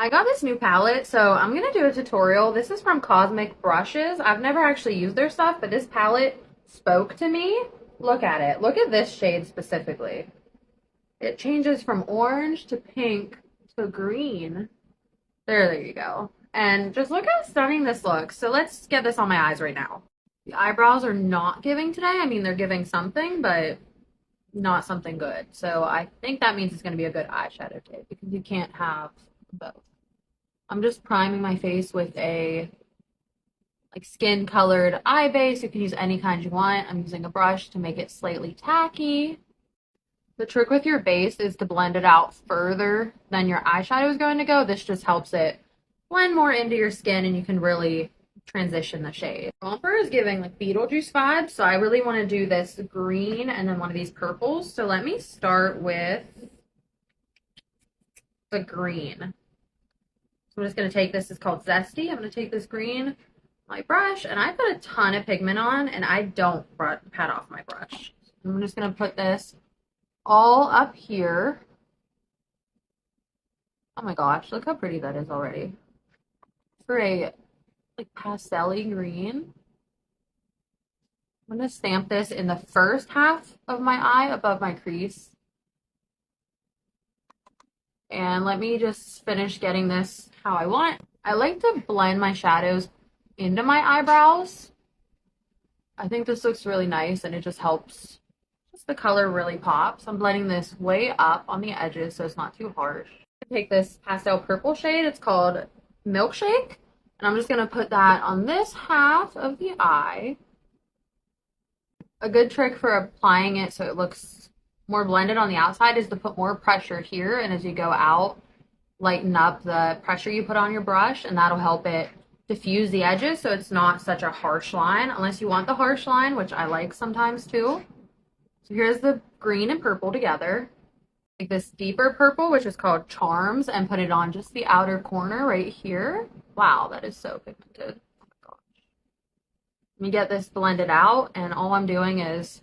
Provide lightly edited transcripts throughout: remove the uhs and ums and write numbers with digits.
I got this new palette, so I'm gonna do a tutorial. This is from Cosmic Brushes. I've never actually used their stuff, but this palette spoke to me. Look at it. Look at this shade specifically. It changes from orange to pink to green. There you go. And just look how stunning this looks. So let's get this on my eyes right now. The eyebrows are not giving today. I mean, they're giving something, but not something good. So I think that means it's going to be a good eyeshadow day because you can't have both. I'm just priming my face with a skin colored eye base. You can use any kind you want. I'm using a brush to make it slightly tacky. The trick with your base is to blend it out further than your eyeshadow is going to go. This just helps it blend more into your skin and you can really transition the shade. Bronzer is giving like Beetlejuice vibes, so I really want to do this green and then one of these purples. So let me start with the green. So I'm just going to take this, it's called Zesty. I'm going to take this green, my brush, and I put a ton of pigment on and I don't pat off my brush. I'm just going to put this all up here. Oh my gosh, look how pretty that is already. For a pastel-y green. I'm going to stamp this in the first half of my eye above my crease. And let me just finish getting this how I want. I like to blend my shadows into my eyebrows. I think this looks really nice and it just helps. The color really pops. I'm blending this way up on the edges so it's not too harsh. I take this pastel purple shade, it's called Milkshake, and I'm just going to put that on this half of the eye. A good trick for applying it so it looks more blended on the outside is to put more pressure here, and as you go out, lighten up the pressure you put on your brush, and that'll help it diffuse the edges so it's not such a harsh line, unless you want the harsh line, which I like sometimes too. So here's the green and purple together. Take this deeper purple, which is called Charms, and put it on just the outer corner right here. Wow, that is so pigmented. Oh my gosh. Let me get this blended out, and all I'm doing is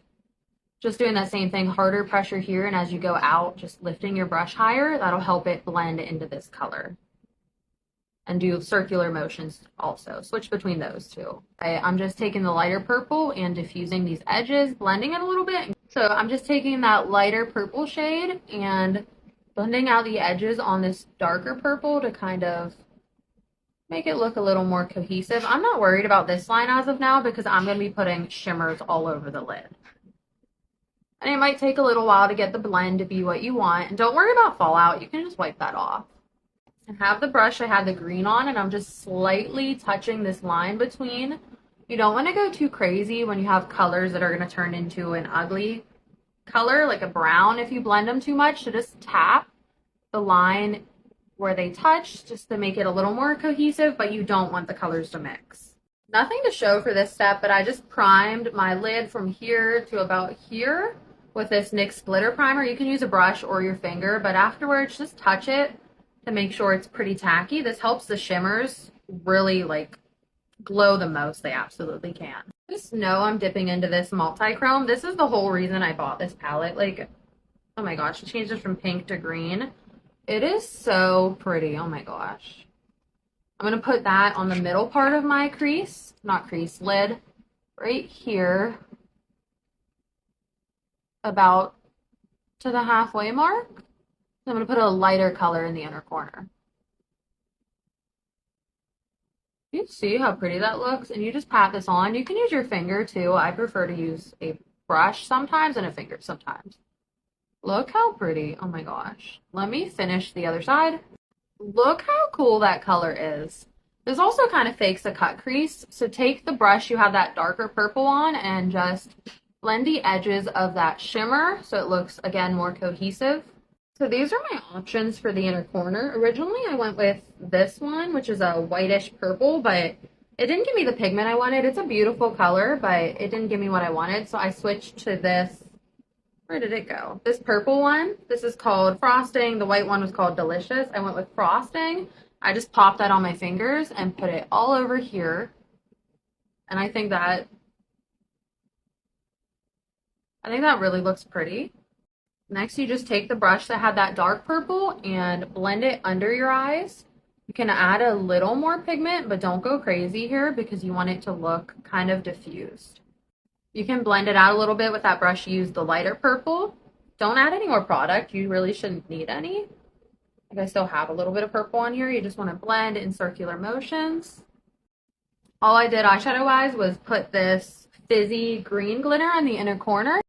just doing that same thing, harder pressure here, and as you go out, just lifting your brush higher. That'll help it blend into this color. And do circular motions also. Switch between those two. I'm just taking the lighter purple and diffusing these edges, blending it a little bit. So I'm just taking that lighter purple shade and blending out the edges on this darker purple to kind of make it look a little more cohesive. I'm not worried about this line as of now because I'm going to be putting shimmers all over the lid. And it might take a little while to get the blend to be what you want. And don't worry about fallout. You can just wipe that off. I have the brush, I have the green on, and I'm just slightly touching this line between. You don't want to go too crazy when you have colors that are going to turn into an ugly color, like a brown if you blend them too much. So just tap the line where they touch just to make it a little more cohesive, but you don't want the colors to mix. Nothing to show for this step, but I just primed my lid from here to about here with this NYX glitter primer. You can use a brush or your finger, but afterwards just touch it to make sure it's pretty tacky. This helps the shimmers really glow the most they absolutely can. Just know I'm dipping into this multi-chrome. This is the whole reason I bought this palette. Oh my gosh, it changes from pink to green. It is so pretty. Oh my gosh. I'm going to put that on the middle part of my crease, not crease, lid, right here, about to the halfway mark. I'm going to put a lighter color in the inner corner. You see how pretty that looks? And you just pat this on. You can use your finger too. I prefer to use a brush sometimes and a finger sometimes. Look how pretty. Oh my gosh. Let me finish the other side. Look how cool that color is. This also kind of fakes a cut crease. So take the brush you have that darker purple on and just blend the edges of that shimmer so it looks, again, more cohesive. So these are my options for the inner corner. Originally, I went with this one, which is a whitish purple, but it didn't give me the pigment I wanted. It's a beautiful color, but it didn't give me what I wanted. So I switched to this. Where did it go? This purple one. This is called Frosting. The white one was called Delicious. I went with Frosting. I just popped that on my fingers and put it all over here. And I think that really looks pretty. Next, you just take the brush that had that dark purple and blend it under your eyes You can add a little more pigment, but don't go crazy here because you want it to look kind of diffused. You can blend it out a little bit with that brush. Use the lighter purple. Don't add any more product. You really shouldn't need any. Like I still have a little bit of purple on here. You just want to blend in circular motions. All I did eyeshadow wise was put this fizzy green glitter on the inner corner.